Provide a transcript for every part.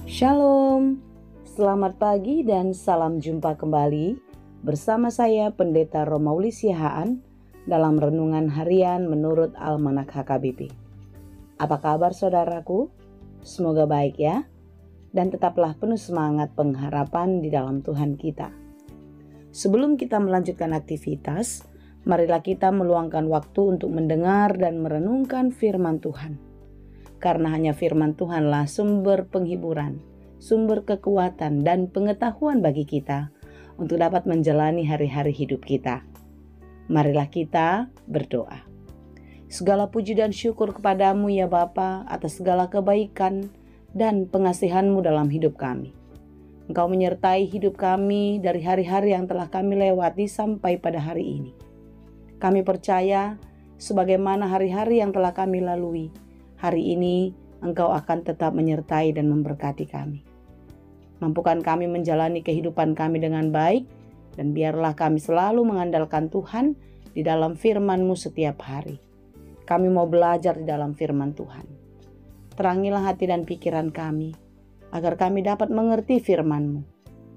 Shalom, selamat pagi dan salam jumpa kembali bersama saya Pendeta Romauli Siahaan dalam Renungan Harian menurut Almanak HKBP. Apa kabar saudaraku? Semoga baik ya, dan tetaplah penuh semangat pengharapan di dalam Tuhan kita. Sebelum kita melanjutkan aktivitas, marilah kita meluangkan waktu untuk mendengar dan merenungkan firman Tuhan. Karena hanya firman Tuhanlah sumber penghiburan, sumber kekuatan dan pengetahuan bagi kita untuk dapat menjalani hari-hari hidup kita. Marilah kita berdoa. Segala puji dan syukur kepadamu ya Bapa atas segala kebaikan dan pengasihan-Mu dalam hidup kami. Engkau menyertai hidup kami dari hari-hari yang telah kami lewati sampai pada hari ini. Kami percaya sebagaimana hari-hari yang telah kami lalui, hari ini Engkau akan tetap menyertai dan memberkati kami. Mampukan kami menjalani kehidupan kami dengan baik, dan biarlah kami selalu mengandalkan Tuhan di dalam firman-Mu setiap hari. Kami mau belajar di dalam firman Tuhan. Terangilah hati dan pikiran kami, agar kami dapat mengerti firman-Mu,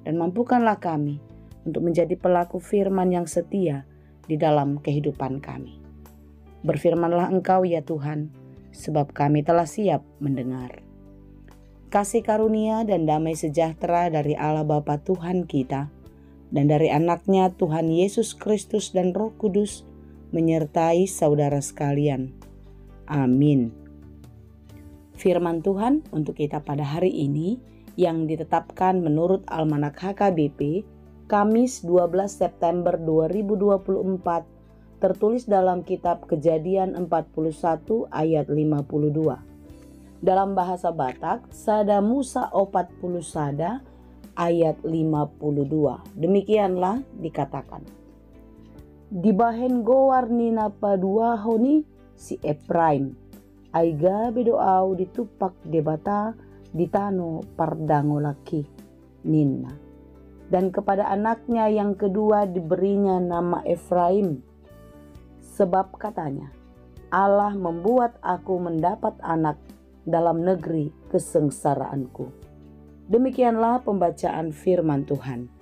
dan mampukanlah kami untuk menjadi pelaku firman yang setia di dalam kehidupan kami. Berfirmanlah Engkau ya Tuhan, sebab kami telah siap mendengar. Kasih karunia dan damai sejahtera dari Allah Bapa Tuhan kita dan dari anaknya Tuhan Yesus Kristus dan Roh Kudus menyertai saudara sekalian. Amin. Firman Tuhan untuk kita pada hari ini yang ditetapkan menurut Almanak HKBP Kamis 12 September 2024 tertulis dalam kitab Kejadian 41 ayat 52. Dalam bahasa Batak, Sada Musa 40 Sada ayat 52. Demikianlah dikatakan. Dibahen goar nina padua honi si Efraim. Aiga bedoau ditupak debata ditano pardango laki nina. Dan kepada anaknya yang kedua diberinya nama Efraim. Sebab katanya, Allah membuat aku mendapat anak dalam negeri kesengsaraanku. Demikianlah pembacaan firman Tuhan.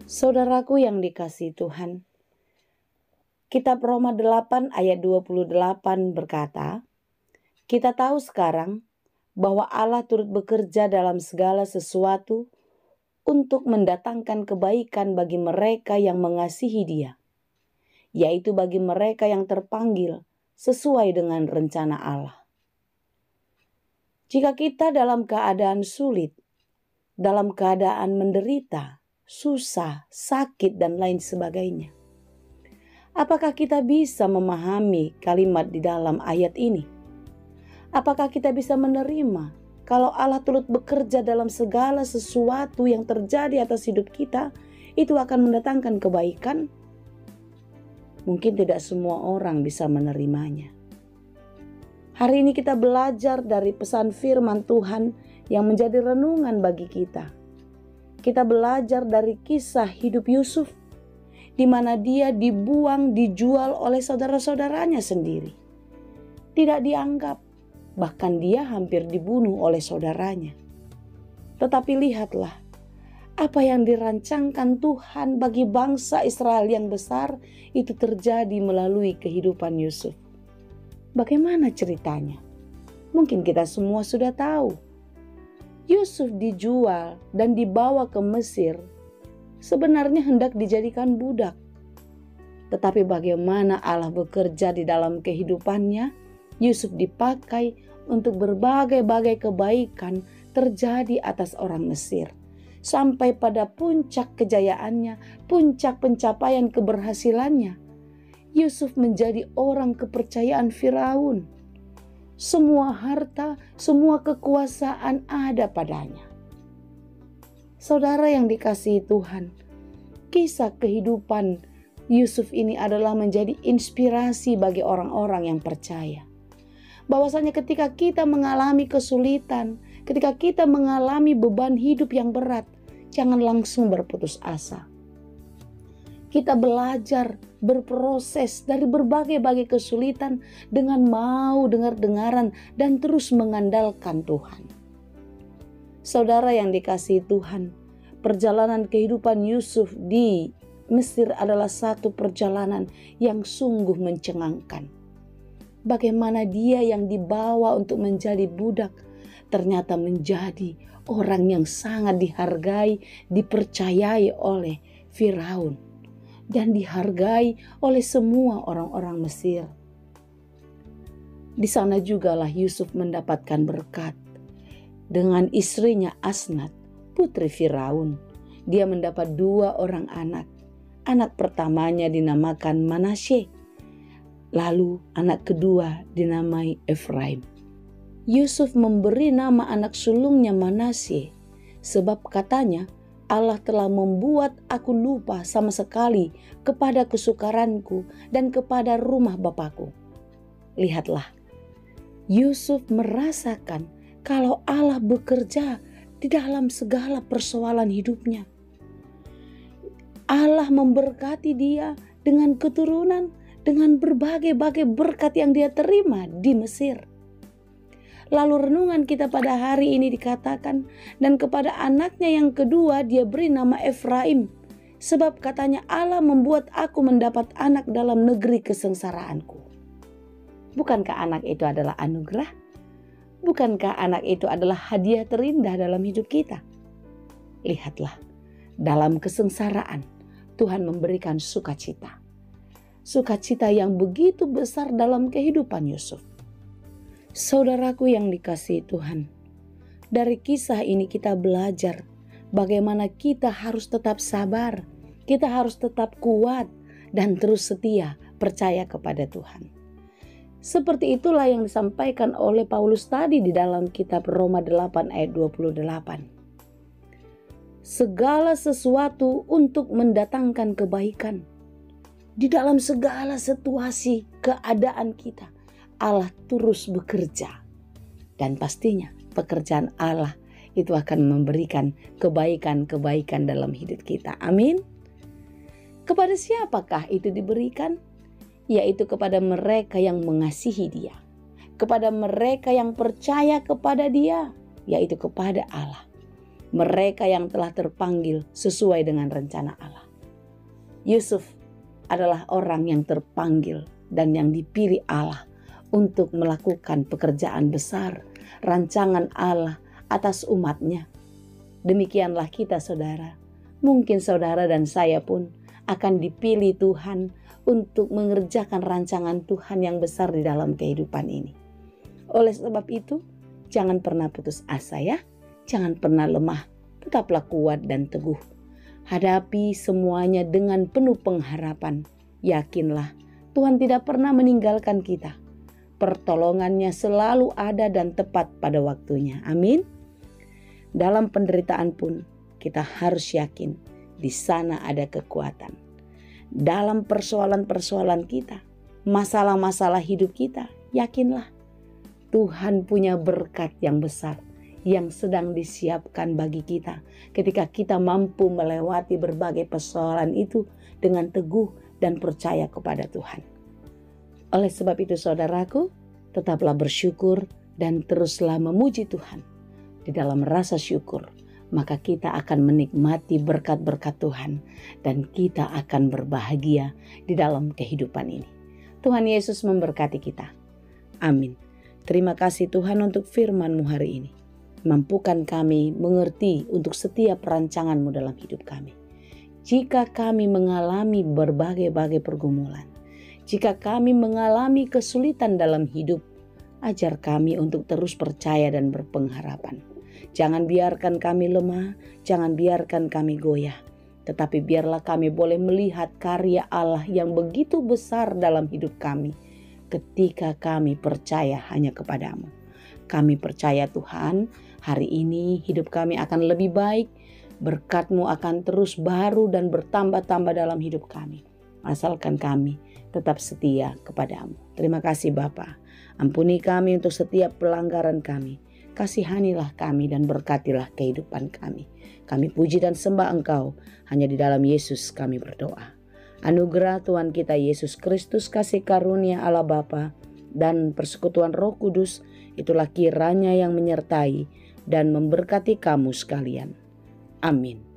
Saudaraku yang dikasihi Tuhan, kitab Roma 8 ayat 28 berkata, kita tahu sekarang bahwa Allah turut bekerja dalam segala sesuatu untuk mendatangkan kebaikan bagi mereka yang mengasihi Dia, yaitu bagi mereka yang terpanggil sesuai dengan rencana Allah. Jika kita dalam keadaan sulit, dalam keadaan menderita, susah, sakit, dan lain sebagainya, apakah kita bisa memahami kalimat di dalam ayat ini? Apakah kita bisa menerima kalau Allah turut bekerja dalam segala sesuatu yang terjadi atas hidup kita, itu akan mendatangkan kebaikan? Mungkin tidak semua orang bisa menerimanya. Hari ini kita belajar dari pesan firman Tuhan yang menjadi renungan bagi kita. Kita belajar dari kisah hidup Yusuf, di mana dia dibuang, dijual oleh saudara-saudaranya sendiri. Tidak dianggap, bahkan dia hampir dibunuh oleh saudaranya. Tetapi lihatlah, apa yang dirancangkan Tuhan bagi bangsa Israel yang besar itu terjadi melalui kehidupan Yusuf. Bagaimana ceritanya? Mungkin kita semua sudah tahu. Yusuf dijual dan dibawa ke Mesir, sebenarnya hendak dijadikan budak. Tetapi bagaimana Allah bekerja di dalam kehidupannya, Yusuf dipakai untuk berbagai-bagai kebaikan terjadi atas orang Mesir. Sampai pada puncak kejayaannya, puncak pencapaian keberhasilannya, Yusuf menjadi orang kepercayaan Firaun. Semua harta, semua kekuasaan ada padanya. Saudara yang dikasihi Tuhan, kisah kehidupan Yusuf ini adalah menjadi inspirasi bagi orang-orang yang percaya. Bahwasanya ketika kita mengalami kesulitan, ketika kita mengalami beban hidup yang berat, jangan langsung berputus asa. Kita belajar berproses dari berbagai-bagai kesulitan dengan mau dengar-dengaran dan terus mengandalkan Tuhan. Saudara yang dikasihi Tuhan, perjalanan kehidupan Yusuf di Mesir adalah satu perjalanan yang sungguh mencengangkan. Bagaimana dia yang dibawa untuk menjadi budak ternyata menjadi orang yang sangat dihargai, dipercayai oleh Firaun dan dihargai oleh semua orang-orang Mesir. Di sana jugalah Yusuf mendapatkan berkat. Dengan istrinya Asnat, putri Firaun, dia mendapat 2 orang anak. Anak pertamanya dinamakan Manasye, lalu anak kedua dinamai Efraim. Yusuf memberi nama anak sulungnya Manasye, sebab katanya, Allah telah membuat aku lupa sama sekali kepada kesukaranku dan kepada rumah bapakku. Lihatlah, Yusuf merasakan kalau Allah bekerja di dalam segala persoalan hidupnya. Allah memberkati dia dengan keturunan, dengan berbagai-bagai berkat yang dia terima di Mesir. Lalu renungan kita pada hari ini dikatakan, dan kepada anaknya yang kedua dia beri nama Efraim, sebab katanya Allah membuat aku mendapat anak dalam negeri kesengsaraanku. Bukankah anak itu adalah anugerah? Bukankah anak itu adalah hadiah terindah dalam hidup kita? Lihatlah, dalam kesengsaraan Tuhan memberikan sukacita. Sukacita yang begitu besar dalam kehidupan Yusuf. Saudaraku yang dikasihi Tuhan, dari kisah ini kita belajar bagaimana kita harus tetap sabar, kita harus tetap kuat dan terus setia percaya kepada Tuhan. Seperti itulah yang disampaikan oleh Paulus tadi di dalam kitab Roma 8 ayat 28. Segala sesuatu untuk mendatangkan kebaikan. Di dalam segala situasi keadaan kita, Allah terus bekerja. Dan pastinya pekerjaan Allah itu akan memberikan kebaikan-kebaikan dalam hidup kita. Amin. Kepada siapakah itu diberikan? Yaitu kepada mereka yang mengasihi Dia, kepada mereka yang percaya kepada Dia, yaitu kepada Allah, mereka yang telah terpanggil sesuai dengan rencana Allah. Yusuf adalah orang yang terpanggil dan yang dipilih Allah untuk melakukan pekerjaan besar, rancangan Allah atas umatnya. Demikianlah kita, saudara. Mungkin saudara dan saya pun akan dipilih Tuhan untuk mengerjakan rancangan Tuhan yang besar di dalam kehidupan ini. Oleh sebab itu, jangan pernah putus asa ya. Jangan pernah lemah, tetaplah kuat dan teguh. Hadapi semuanya dengan penuh pengharapan. Yakinlah, Tuhan tidak pernah meninggalkan kita. Pertolongannya selalu ada dan tepat pada waktunya. Amin. Dalam penderitaan pun, kita harus yakin di sana ada kekuatan. Dalam persoalan-persoalan kita, masalah-masalah hidup kita, yakinlah Tuhan punya berkat yang besar yang sedang disiapkan bagi kita ketika kita mampu melewati berbagai persoalan itu dengan teguh dan percaya kepada Tuhan. Oleh sebab itu saudaraku, tetaplah bersyukur dan teruslah memuji Tuhan. Di dalam rasa syukur, maka kita akan menikmati berkat-berkat Tuhan dan kita akan berbahagia di dalam kehidupan ini. Tuhan Yesus memberkati kita. Amin. Terima kasih Tuhan untuk firman-Mu hari ini. Mampukan kami mengerti untuk setiap rancangan-Mu dalam hidup kami. Jika kami mengalami berbagai-bagai pergumulan, jika kami mengalami kesulitan dalam hidup, ajar kami untuk terus percaya dan berpengharapan. Jangan biarkan kami lemah, jangan biarkan kami goyah. Tetapi biarlah kami boleh melihat karya Allah yang begitu besar dalam hidup kami ketika kami percaya hanya kepadamu. Kami percaya Tuhan, hari ini hidup kami akan lebih baik, berkat-Mu akan terus baru dan bertambah-tambah dalam hidup kami. Asalkan kami tetap setia kepadamu. Terima kasih Bapa. Ampuni kami untuk setiap pelanggaran kami. Kasihanilah kami dan berkatilah kehidupan kami. Kami puji dan sembah Engkau. Hanya di dalam Yesus kami berdoa. Anugerah Tuhan kita Yesus Kristus, kasih karunia Allah Bapa dan persekutuan Roh Kudus, itulah kiranya yang menyertai, dan memberkati kamu sekalian. Amin.